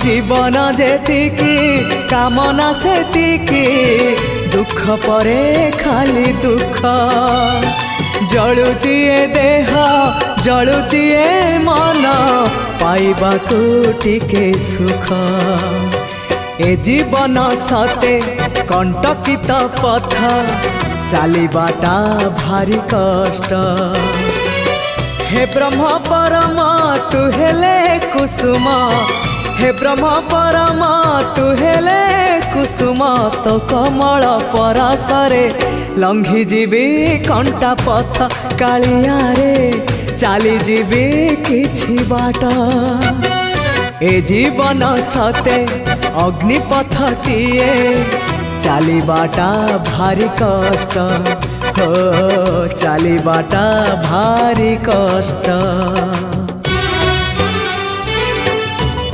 जीवन जेतिकी कामना सेतिकी दुख परे खाली दुख जलुची ए देह जलुची ए मन पाइबाकू टिके सुख ए जीवन सते कंटकित पथ चलिबाटा भारी कष्ट हे ब्रह्म परम तू हेले कुसुम हे ब्रह्म परम तू हेले कुसुम तो कमल परसरे लंघी जीवी कंटा पथ कालिया रे चली जीवी किछि बाट ए जीवन सते अग्निपथटिए चलिबाटा भारी कष्ट हो चलिबाटा भारी कष्ट।